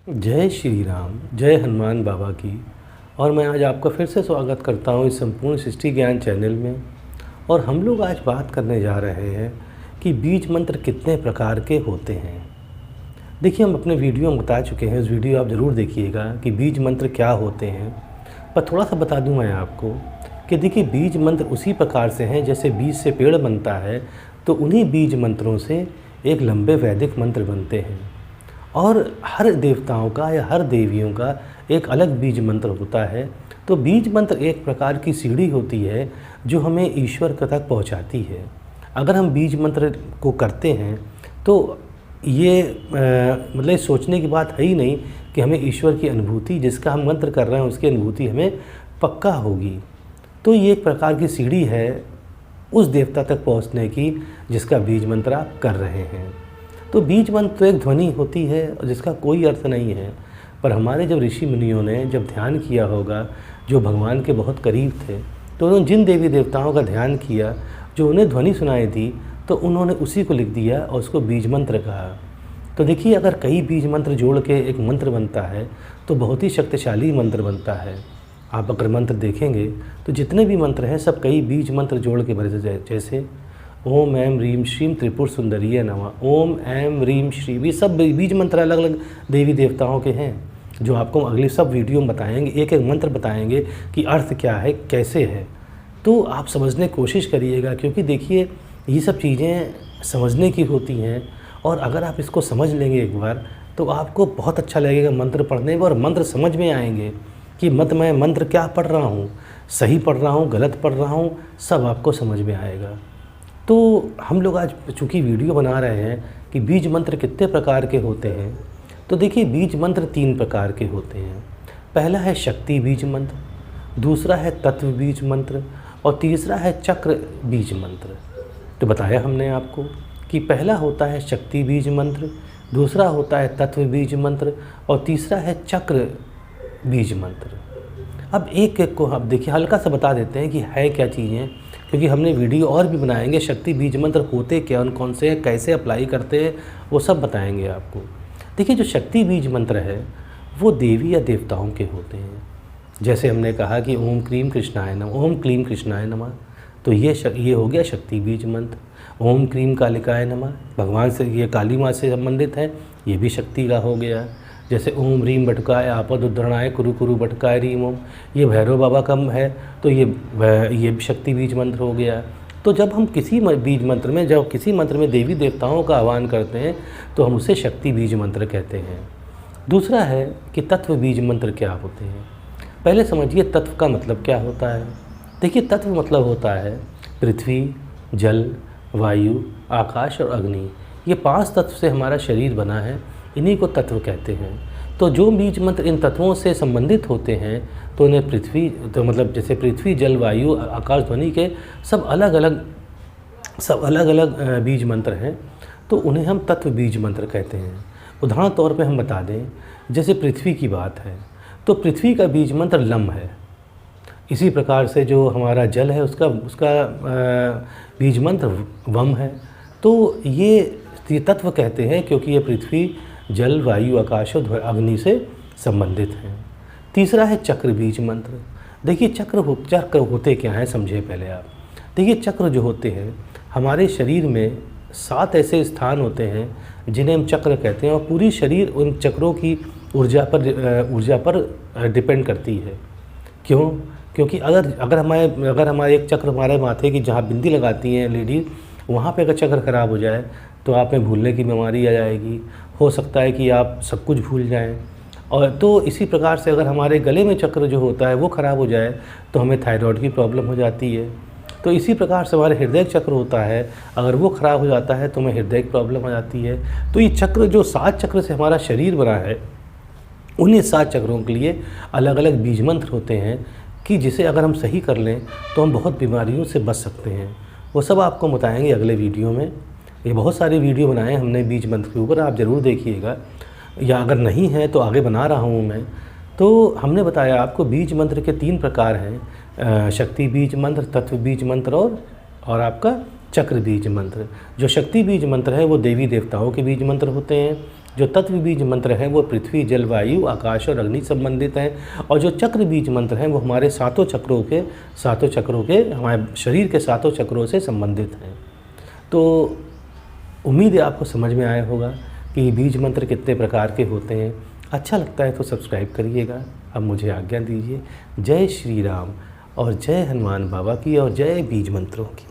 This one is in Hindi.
जय श्री राम, जय हनुमान बाबा की। और मैं आज आपका फिर से स्वागत करता हूँ इस संपूर्ण सृष्टि ज्ञान चैनल में। और हम लोग आज बात करने जा रहे हैं कि बीज मंत्र कितने प्रकार के होते हैं। देखिए, हम अपने वीडियो में बता चुके हैं, उस वीडियो आप ज़रूर देखिएगा कि बीज मंत्र क्या होते हैं। पर थोड़ा सा बता दूँ मैं आपको कि देखिए, बीज मंत्र उसी प्रकार से हैं जैसे बीज से पेड़ बनता है, तो उन्हीं बीज मंत्रों से एक लंबे वैदिक मंत्र बनते हैं। और हर देवताओं का या हर देवियों का एक अलग बीज मंत्र होता है। तो बीज मंत्र एक प्रकार की सीढ़ी होती है जो हमें ईश्वर तक पहुंचाती है। अगर हम बीज मंत्र को करते हैं तो ये मतलब सोचने की बात है ही नहीं कि हमें ईश्वर की अनुभूति, जिसका हम मंत्र कर रहे हैं उसकी अनुभूति हमें पक्का होगी। तो ये एक प्रकार की सीढ़ी है उस देवता तक पहुंचने की जिसका बीज मंत्र आप कर रहे हैं। तो बीज मंत्र तो एक ध्वनि होती है जिसका कोई अर्थ नहीं है। पर हमारे जब ऋषि मुनियों ने जब ध्यान किया होगा, जो भगवान के बहुत करीब थे, तो उन्होंने जिन देवी देवताओं का ध्यान किया, जो उन्हें ध्वनि सुनाई दी, तो उन्होंने उसी को लिख दिया और उसको बीज मंत्र कहा। तो देखिए, अगर कई बीज मंत्र जोड़ के एक मंत्र बनता है तो बहुत ही शक्तिशाली मंत्र बनता है। आप अगर मंत्र देखेंगे तो जितने भी मंत्र हैं सब कई बीज मंत्र जोड़ के बने, जैसे ओम ऐम रीम श्रीम त्रिपुर सुंदरीय नमः, ओम ऐम रीम श्रीम, ये सब बीज मंत्र अलग अलग देवी देवताओं के हैं, जो आपको अगले सब वीडियो में बताएंगे। एक एक मंत्र बताएंगे कि अर्थ क्या है, कैसे है। तो आप समझने की कोशिश करिएगा, क्योंकि देखिए ये सब चीज़ें समझने की होती हैं। और अगर आप इसको समझ लेंगे एक बार तो आपको बहुत अच्छा लगेगा मंत्र पढ़ने में, और मंत्र समझ में आएंगे कि मैं मंत्र क्या पढ़ रहा हूँ, सही पढ़ रहा हूँ, गलत पढ़ रहा हूँ, सब आपको समझ में आएगा। तो हम लोग आज चूँकि वीडियो बना रहे हैं कि बीज मंत्र कितने प्रकार के होते हैं, तो देखिए बीज मंत्र 3 प्रकार के होते हैं। पहला है शक्ति बीज मंत्र, दूसरा है तत्व बीज मंत्र, और तीसरा है चक्र बीज मंत्र। तो बताया हमने आपको कि पहला होता है शक्ति बीज मंत्र, दूसरा होता है तत्व बीज मंत्र, और तीसरा है चक्र बीज मंत्र। अब एक एक को हम देखिए हल्का सा बता देते हैं कि है क्या चीज़ें, क्योंकि हमने वीडियो और भी बनाएंगे शक्ति बीज मंत्र होते क्या, उन कौन से हैं, कैसे अप्लाई करते हैं, वो सब बताएंगे आपको। देखिए, जो शक्ति बीज मंत्र है वो देवी या देवताओं के होते हैं। जैसे हमने कहा कि ओम क्लीम कृष्णाय नमः, ओम क्लीम कृष्णाय नमः, तो ये हो गया शक्ति बीज मंत्र। ओम क्लीम कालिकाय नमः, भगवान से, ये काली माँ से संबंधित है, ये भी शक्ति का हो गया। जैसे ओम रीम बटकाय आपद उद्धरणाय कुरु कुरु बटकाय रीम ओम, ये भैरव बाबा का है, तो ये भी शक्ति बीज मंत्र हो गया। तो जब हम किसी बीज मंत्र में, जब किसी मंत्र में देवी देवताओं का आह्वान करते हैं तो हम उसे शक्ति बीज मंत्र कहते हैं। दूसरा है कि तत्व बीज मंत्र क्या होते हैं। पहले समझिए तत्व का मतलब क्या होता है। देखिए, तत्व मतलब होता है पृथ्वी, जल, वायु, आकाश और अग्नि। ये 5 तत्व से हमारा शरीर बना है, इन्हीं को तत्व कहते हैं। तो जो बीज मंत्र इन तत्वों से संबंधित होते हैं तो उन्हें पृथ्वी, तो मतलब जैसे पृथ्वी, जल, वायु, आकाश, ध्वनि के सब अलग अलग बीज मंत्र हैं, तो उन्हें हम तत्व बीज मंत्र कहते हैं। उदाहरण तौर पे हम बता दें, जैसे पृथ्वी की बात है तो पृथ्वी का बीज मंत्र लम है। इसी प्रकार से जो हमारा जल है उसका बीज मंत्र वम है। तो ये तत्व कहते हैं क्योंकि ये पृथ्वी, जल, वायु, आकाश और अग्नि से संबंधित हैं। तीसरा है चक्र बीज मंत्र। देखिए, चक्र होते क्या हैं समझे पहले आप। देखिए, चक्र जो होते हैं हमारे शरीर में 7 ऐसे स्थान होते हैं जिन्हें हम चक्र कहते हैं, और पूरी शरीर उन चक्रों की ऊर्जा पर डिपेंड करती है। क्यों? क्योंकि अगर हमारे एक चक्र हमारे माथे की जहाँ बिंदी लगाती हैं लेडीज, वहाँ पे अगर चक्र खराब हो जाए तो आप में भूलने की बीमारी आ जाएगी, हो सकता है कि आप सब कुछ भूल जाएं। और तो इसी प्रकार से अगर हमारे गले में चक्र जो होता है वो ख़राब हो जाए तो हमें थायराइड की प्रॉब्लम हो जाती है। तो इसी प्रकार से हमारे हृदय चक्र होता है, अगर वो ख़राब हो जाता है तो हमें हृदय की प्रॉब्लम हो जाती है। तो ये चक्र जो 7 चक्र से हमारा शरीर बना है, उन्हीं 7 चक्रों के लिए अलग अलग बीज मंत्र होते हैं कि जिसे अगर हम सही कर लें तो हम बहुत बीमारियों से बच सकते हैं। वो सब आपको बताएंगे अगले वीडियो में। ये बहुत सारे वीडियो बनाए हमने बीज मंत्र के ऊपर, आप ज़रूर देखिएगा, या अगर नहीं है तो आगे बना रहा हूँ मैं। तो हमने बताया आपको बीज मंत्र के 3 प्रकार हैं, शक्ति बीज मंत्र, तत्व बीज मंत्र और आपका चक्र बीज मंत्र। जो शक्ति बीज मंत्र है वो देवी देवताओं के बीज मंत्र होते हैं, जो तत्व बीज मंत्र हैं वो पृथ्वी, जल, वायु, आकाश और अग्नि संबंधित हैं, और जो चक्र बीज मंत्र हैं वो हमारे सातों चक्रों के हमारे शरीर के सातों चक्रों से संबंधित हैं। तो उम्मीद है आपको समझ में आया होगा कि बीज मंत्र कितने प्रकार के होते हैं। अच्छा लगता है तो सब्सक्राइब करिएगा। अब मुझे आज्ञा दीजिए। जय श्री राम और जय हनुमान बाबा की और जय बीज मंत्रों की।